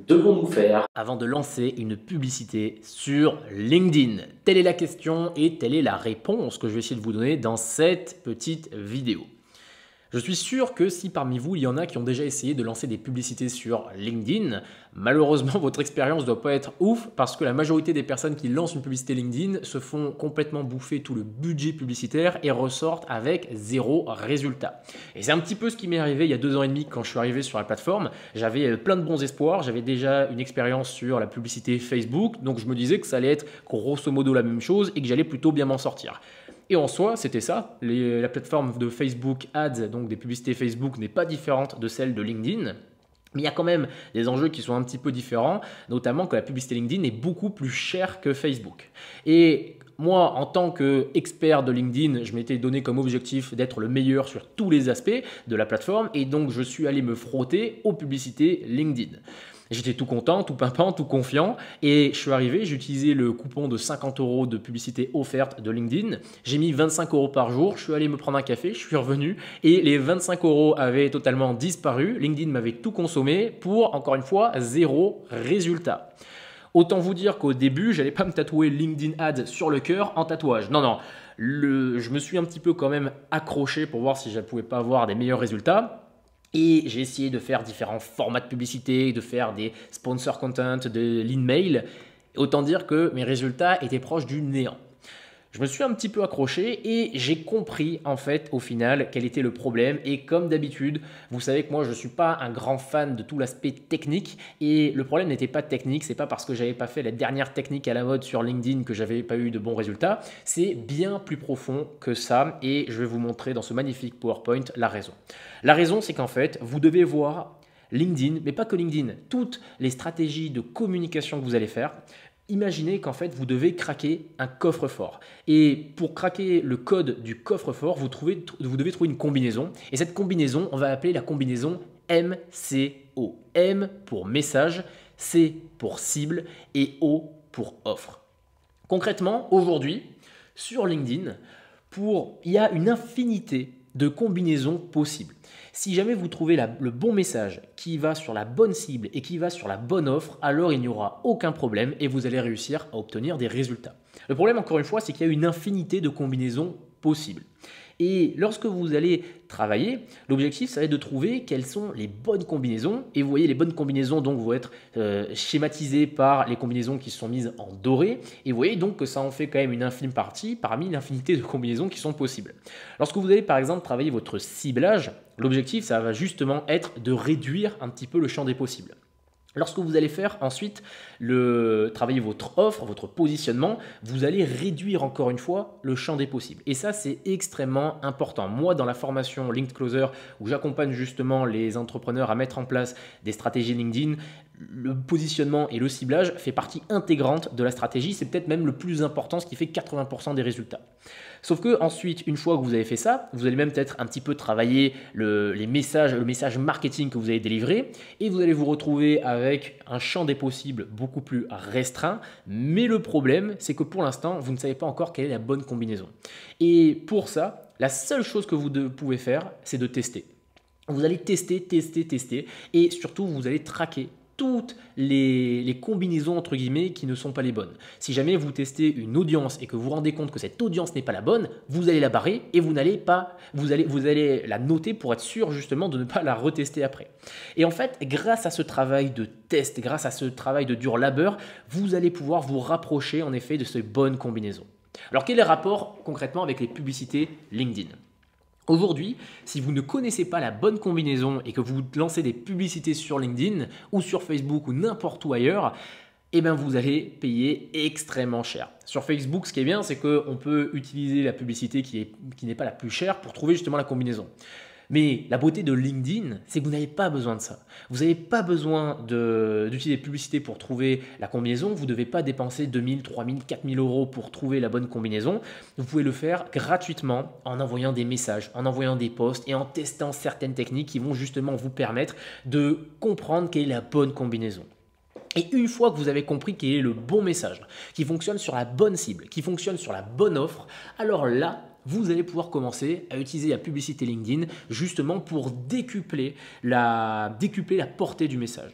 devons-nous faire avant de lancer une publicité sur LinkedIn? Telle est la question et telle est la réponse que je vais essayer de vous donner dans cette petite vidéo. Je suis sûr que si parmi vous, il y en a qui ont déjà essayé de lancer des publicités sur LinkedIn, malheureusement, votre expérience ne doit pas être ouf parce que la majorité des personnes qui lancent une publicité LinkedIn se font complètement bouffer tout le budget publicitaire et ressortent avec zéro résultat. Et c'est un petit peu ce qui m'est arrivé il y a 2 ans et demi quand je suis arrivé sur la plateforme. J'avais plein de bons espoirs, j'avais déjà une expérience sur la publicité Facebook, donc je me disais que ça allait être grosso modo la même chose et que j'allais plutôt bien m'en sortir. Et en soi, c'était ça. La plateforme de Facebook Ads, donc des publicités Facebook, n'est pas différente de celle de LinkedIn. Mais il y a quand même des enjeux qui sont un petit peu différents, notamment que la publicité LinkedIn est beaucoup plus chère que Facebook. Et moi, en tant qu'expert de LinkedIn, je m'étais donné comme objectif d'être le meilleur sur tous les aspects de la plateforme et donc je suis allé me frotter aux publicités LinkedIn. J'étais tout content, tout pimpant, tout confiant et je suis arrivé, j'ai utilisé le coupon de 50 € de publicité offerte de LinkedIn. J'ai mis 25 € par jour, je suis allé me prendre un café, je suis revenu et les 25 € avaient totalement disparu. LinkedIn m'avait tout consommé pour, encore une fois, zéro résultat. Autant vous dire qu'au début, je n'allais pas me tatouer LinkedIn Ads sur le cœur en tatouage. Non, non, je me suis un petit peu quand même accroché pour voir si je ne pouvais pas avoir des meilleurs résultats. Et j'ai essayé de faire différents formats de publicité, de faire des sponsor content, de l'email. Autant dire que mes résultats étaient proches du néant. Je me suis un petit peu accroché et j'ai compris en fait au final quel était le problème. Et comme d'habitude, vous savez que moi je ne suis pas un grand fan de tout l'aspect technique et le problème n'était pas technique, c'est pas parce que j'avais pas fait la dernière technique à la mode sur LinkedIn que j'avais pas eu de bons résultats, c'est bien plus profond que ça et je vais vous montrer dans ce magnifique PowerPoint la raison. La raison c'est qu'en fait vous devez voir LinkedIn, mais pas que LinkedIn, toutes les stratégies de communication que vous allez faire. Imaginez qu'en fait, vous devez craquer un coffre-fort. Et pour craquer le code du coffre-fort, vous devez trouver une combinaison. Et cette combinaison, on va appeler la combinaison MCO. M pour message, C pour cible et O pour offre. Concrètement, aujourd'hui, sur LinkedIn, il y a une infinité de combinaisons possibles. Si jamais vous trouvez le bon message qui va sur la bonne cible et qui va sur la bonne offre, alors il n'y aura aucun problème et vous allez réussir à obtenir des résultats. Le problème, encore une fois, c'est qu'il y a une infinité de combinaisons possibles. Et lorsque vous allez travailler, l'objectif, ça va être de trouver quelles sont les bonnes combinaisons. Et vous voyez, les bonnes combinaisons donc, vont être schématisées par les combinaisons qui sont mises en doré. Et vous voyez donc que ça en fait quand même une infime partie parmi l'infinité de combinaisons qui sont possibles. Lorsque vous allez par exemple travailler votre ciblage, l'objectif, ça va justement être de réduire un petit peu le champ des possibles. Lorsque vous allez faire ensuite travailler votre offre, votre positionnement, vous allez réduire encore une fois le champ des possibles. Et ça, c'est extrêmement important. Moi, dans la formation Linked Closer, où j'accompagne justement les entrepreneurs à mettre en place des stratégies LinkedIn, le positionnement et le ciblage fait partie intégrante de la stratégie. C'est peut-être même le plus important, ce qui fait 80% des résultats. Sauf que ensuite, une fois que vous avez fait ça, vous allez même peut-être un petit peu travailler le message marketing que vous allez délivrer et vous allez vous retrouver avec un champ des possibles beaucoup plus restreint. Mais le problème, c'est que pour l'instant, vous ne savez pas encore quelle est la bonne combinaison. Et pour ça, la seule chose que vous pouvez faire, c'est de tester. Vous allez tester et surtout, vous allez traquer toutes les combinaisons entre guillemets qui ne sont pas les bonnes. Si jamais vous testez une audience et que vous vous rendez compte que cette audience n'est pas la bonne, vous allez la barrer et vous allez la noter pour être sûr justement de ne pas la retester après. Et en fait, grâce à ce travail de test, grâce à ce travail de dur labeur, vous allez pouvoir vous rapprocher en effet de ces bonnes combinaisons. Alors quel est le rapport concrètement avec les publicités LinkedIn ? Aujourd'hui, si vous ne connaissez pas la bonne combinaison et que vous lancez des publicités sur LinkedIn ou sur Facebook ou n'importe où ailleurs, eh bien vous allez payer extrêmement cher. Sur Facebook, ce qui est bien, c'est qu'on peut utiliser la publicité qui n'est pas la plus chère pour trouver justement la combinaison. Mais la beauté de LinkedIn, c'est que vous n'avez pas besoin de ça. Vous n'avez pas besoin d'utiliser des publicités pour trouver la combinaison. Vous ne devez pas dépenser 2000, 3000, 4000 € pour trouver la bonne combinaison. Vous pouvez le faire gratuitement en envoyant des messages, en envoyant des posts et en testant certaines techniques qui vont justement vous permettre de comprendre quelle est la bonne combinaison. Et une fois que vous avez compris quel est le bon message, qui fonctionne sur la bonne cible, qui fonctionne sur la bonne offre, alors là, vous allez pouvoir commencer à utiliser la publicité LinkedIn justement pour décupler la portée du message.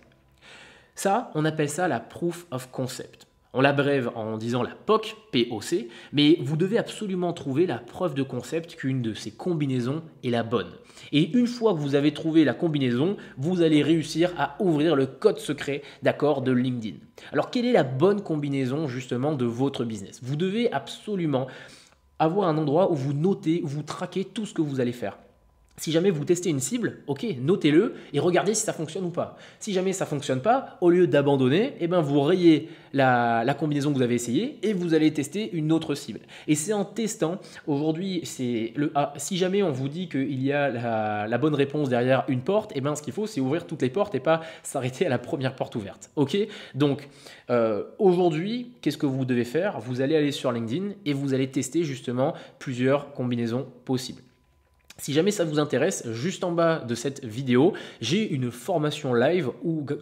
Ça, on appelle ça la Proof of Concept. On l'abrève en disant la POC, POC, mais vous devez absolument trouver la preuve de concept qu'une de ces combinaisons est la bonne. Et une fois que vous avez trouvé la combinaison, vous allez réussir à ouvrir le code secret, d'accord, de LinkedIn. Alors, quelle est la bonne combinaison justement de votre business? Vous devez absolument avoir un endroit où vous notez, où vous traquez tout ce que vous allez faire. Si jamais vous testez une cible, ok, notez-le et regardez si ça fonctionne ou pas. Si jamais ça ne fonctionne pas, au lieu d'abandonner, eh ben vous rayez la combinaison que vous avez essayée et vous allez tester une autre cible. Et c'est en testant, aujourd'hui, si jamais on vous dit qu'il y a la bonne réponse derrière une porte, eh ben ce qu'il faut, c'est ouvrir toutes les portes et pas s'arrêter à la première porte ouverte. Ok, donc aujourd'hui, qu'est-ce que vous devez faire? Vous allez aller sur LinkedIn et vous allez tester justement plusieurs combinaisons possibles. Si jamais ça vous intéresse, juste en bas de cette vidéo, j'ai une formation live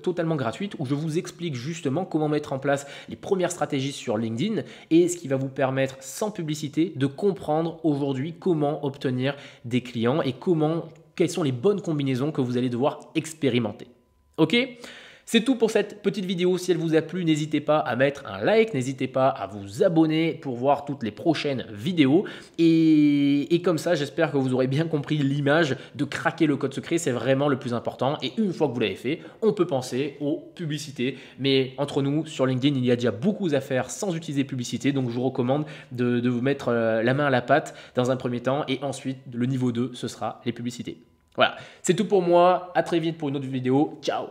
totalement gratuite où je vous explique justement comment mettre en place les premières stratégies sur LinkedIn et ce qui va vous permettre, sans publicité, de comprendre aujourd'hui comment obtenir des clients et quelles sont les bonnes combinaisons que vous allez devoir expérimenter. Ok ? C'est tout pour cette petite vidéo. Si elle vous a plu, n'hésitez pas à mettre un like, n'hésitez pas à vous abonner pour voir toutes les prochaines vidéos. Et comme ça, j'espère que vous aurez bien compris l'image de craquer le code secret. C'est vraiment le plus important. Et une fois que vous l'avez fait, on peut penser aux publicités. Mais entre nous, sur LinkedIn, il y a déjà beaucoup à faire sans utiliser publicité. Donc, je vous recommande de vous mettre la main à la pâte dans un premier temps. Et ensuite, le niveau 2, ce sera les publicités. Voilà, c'est tout pour moi. À très vite pour une autre vidéo. Ciao!